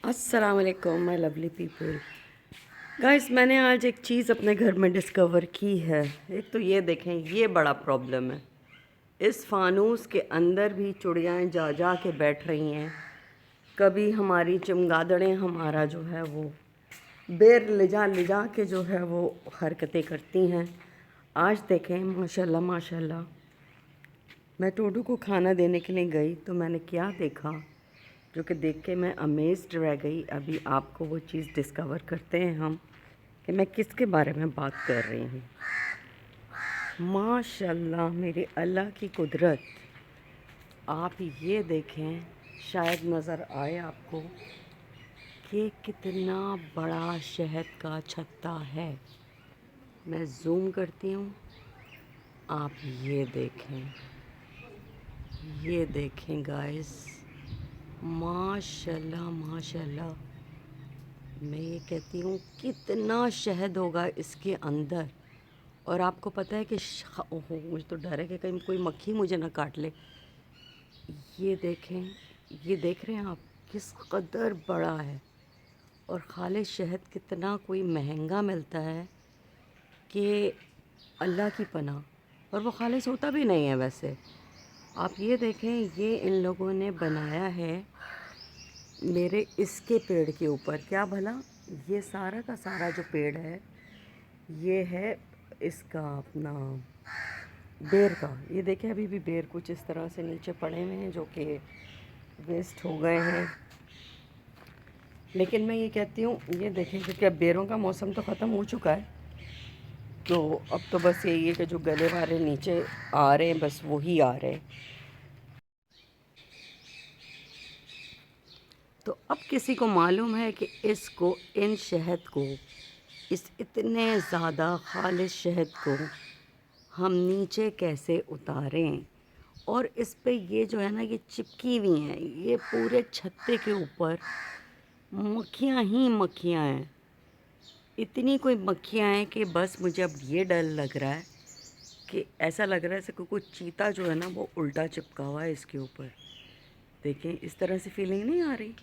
अस्सलाम वालेकुम my lovely people. Guys, मैंने आज एक चीज़ अपने घर में डिस्कवर की है। एक तो ये देखें, ये बड़ा प्रॉब्लम है। इस फानूस के अंदर भी चुड़ियाँ जा जा के बैठ रही हैं। कभी हमारी चमगादड़ें हमारा जो है वो बेर ले जा के जो है वो हरकतें करती हैं। आज देखें, माशाल्लाह माशाल्लाह, मैं टोटू को खाना देने के लिए गई तो मैंने क्या देखा जो कि देख के मैं अमेज़्ड रह गई। अभी आपको वो चीज़ डिस्कवर करते हैं हम कि मैं किसके बारे में बात कर रही हूँ। माशाल्लाह, मेरे अल्लाह की कुदरत। आप ये देखें, शायद नज़र आए आपको कि कितना बड़ा शहद का छत्ता है। मैं जूम करती हूँ, आप ये देखें गाइस, माशाल्लाह माशाल्लाह। मैं ये कहती हूँ कितना शहद होगा इसके अंदर। और आपको पता है कि ओहो, मुझे तो डर है कि कहीं कोई मक्खी मुझे ना काट ले। ये देखें, ये देख रहे हैं आप किस कदर बड़ा है। और खालिस शहद कितना कोई महंगा मिलता है कि अल्लाह की पनाह। और वो खालिस होता भी नहीं है वैसे। आप ये देखें, ये इन लोगों ने बनाया है मेरे इसके पेड़ के ऊपर। क्या भला, ये सारा का सारा जो पेड़ है ये है इसका अपना बेर का। ये देखें, अभी भी बेर कुछ इस तरह से नीचे पड़े हुए हैं जो कि वेस्ट हो गए हैं। लेकिन मैं ये कहती हूँ, ये देखें, क्योंकि अब बेरों का मौसम तो ख़त्म हो चुका है, तो अब तो बस यही है कि जो गले वाले नीचे आ रहे हैं बस वही आ रहे हैं। तो अब किसी को मालूम है कि इसको, इन शहद को, इस इतने ज़्यादा खालिस शहद को हम नीचे कैसे उतारें। और इस पे ये जो है ना, ये चिपकी हुई हैं, ये पूरे छत्ते के ऊपर मक्खियाँ ही मक्खियाँ हैं। इतनी कोई मक्खियाँ हैं कि बस मुझे अब ये डर लग रहा है कि ऐसा लग रहा है जैसे कोई चीता जो है ना वो उल्टा चिपका हुआ है इसके ऊपर। देखें, इस तरह से फीलिंग नहीं आ रही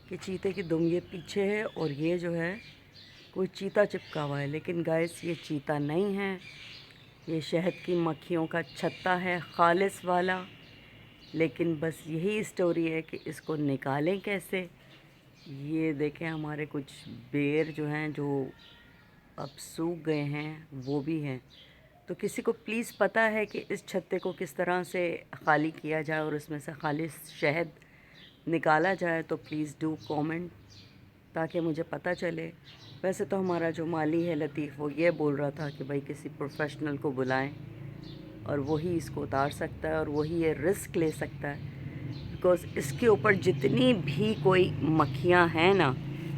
कि चीते की दुम ये पीछे है और ये जो है कोई चीता चिपका हुआ है। लेकिन गाइस, ये चीता नहीं है, ये शहद की मक्खियों का छत्ता है, खालिस वाला। लेकिन बस यही स्टोरी है कि इसको निकालें कैसे। ये देखें, हमारे कुछ बेर जो हैं जो अब सूख गए हैं वो भी हैं। तो किसी को प्लीज़ पता है कि इस छत्ते को किस तरह से खाली किया जाए और इसमें से खालिस शहद निकाला जाए तो प्लीज़ डू कमेंट, ताकि मुझे पता चले। वैसे तो हमारा जो माली है लतीफ़, वो ये बोल रहा था कि भाई किसी प्रोफेशनल को बुलाएं और वही इसको उतार सकता है और वही ये रिस्क ले सकता है। बिकॉज़ इसके ऊपर जितनी भी कोई मक्खियाँ हैं ना,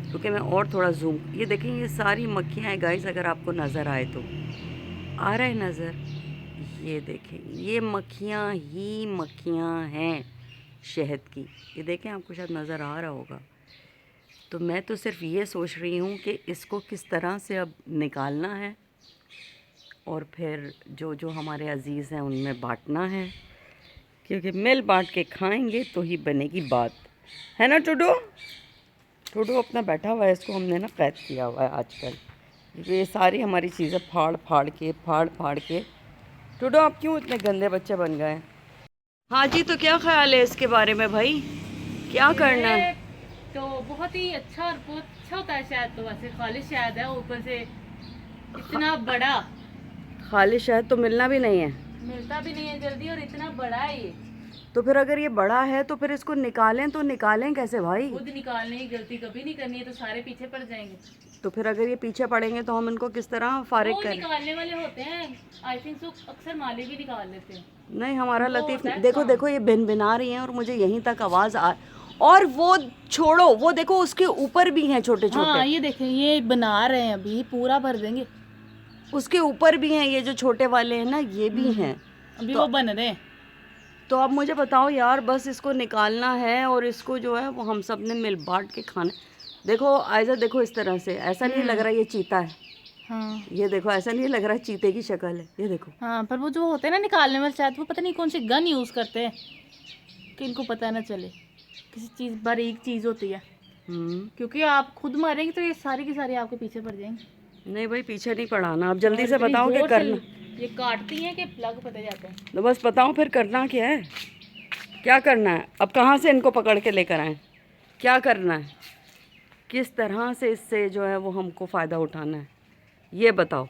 क्योंकि मैं और थोड़ा जूम, ये देखें, ये सारी मक्खियाँ हैं गाइस, अगर आपको नज़र आए तो आ रहा है नज़र। ये देखें, ये मक्खियाँ ही मक्खियाँ हैं शहद की। ये देखें, आपको शायद नज़र आ रहा होगा। तो मैं तो सिर्फ ये सोच रही हूँ कि इसको किस तरह से अब निकालना है और फिर जो जो हमारे अज़ीज़ हैं उनमें बांटना है, क्योंकि मिल बांट के खाएंगे तो ही बनेगी बात, है ना टूडू। टूडू अपना बैठा हुआ है, इसको हमने ना कैद किया हुआ है आजकल, क्योंकि ये सारी हमारी चीज़ें फाड़ फाड़ के। टूडू, आप क्यों इतने गंदे बच्चे बन गए? हाँ जी, तो क्या ख्याल है इसके बारे में भाई, क्या करना है? ये तो बहुत ही अच्छा और बहुत अच्छा होता है। शायद तो वैसे खालिश शायद है, ऊपर से इतना बड़ा खाली शहद तो मिलना भी नहीं है। मिलता भी नहीं है जल्दी, और इतना बड़ा है ये। तो फिर अगर ये बड़ा है तो फिर इसको निकालें तो निकालें कैसे भाई? खुद निकालने की गलती कभी नहीं करनी है तो सारे पीछे पड़ जाएंगे। तो फिर अगर ये पीछे पड़ेंगे तो हम इनको किस तरह फारिग वो करें? निकालने वाले होते हैं, आई थिंक सो, अक्सर माली भी निकाल लेते हैं। नहीं, हमारा उनको लतीफ़, होता है देखो काम। देखो, ये भिन भिना रही हैं और मुझे यहीं तक आवाज़ आ। और वो छोड़ो, वो देखो उसके ऊपर भी हैं छोटे छोटे। हाँ, ये देखें, ये बना रहे हैं, अभी पूरा भर देंगे। उसके ऊपर भी हैं, ये जो छोटे वाले हैं ना ये भी हैं। अभी तो वो बन रहे हैं। तो अब मुझे बताओ यार, बस इसको निकालना है और इसको जो है वो हम सब ने मिल बांट के खाना। देखो आयजा, देखो इस तरह से, ऐसा नहीं लग रहा ये चीता है। हाँ ये देखो, ऐसा नहीं लग रहा चीते की शक्ल है, ये देखो। हाँ, पर वो जो होते हैं ना निकालने में, शायद वो पता नहीं कौन सी गन यूज़ करते हैं कि इनको पता ना चले। किसी चीज़, बारीक चीज़ होती है। क्योंकि आप खुद मारेंगे तो ये सारी की सारी आपके पीछे पड़ जाएंगे। नहीं भाई, पीछे नहीं पड़ाना। आप जल्दी से इतनी बताओ कि जोर से करना। ये काटती हैं कि प्लग पता जाता है। तो बस बताओ फिर करना क्या है, क्या करना है। अब कहाँ से इनको पकड़ के लेकर आए, क्या करना है, किस तरह से इससे जो है वो हमको फ़ायदा उठाना है, ये बताओ।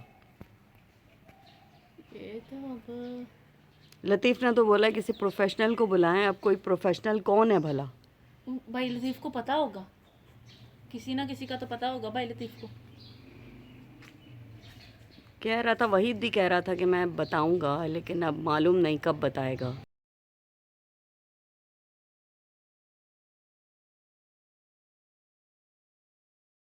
ये तो अब लतीफ़ ने तो बोला किसी प्रोफेशनल को बुलाएं। अब कोई प्रोफेशनल कौन है भला? भाई लतीफ़ को पता होगा, किसी ना किसी का तो पता होगा भाई लतीफ़ को। कह रहा था, वहीद भी कह रहा था कि मैं बताऊंगा, लेकिन अब मालूम नहीं कब बताएगा।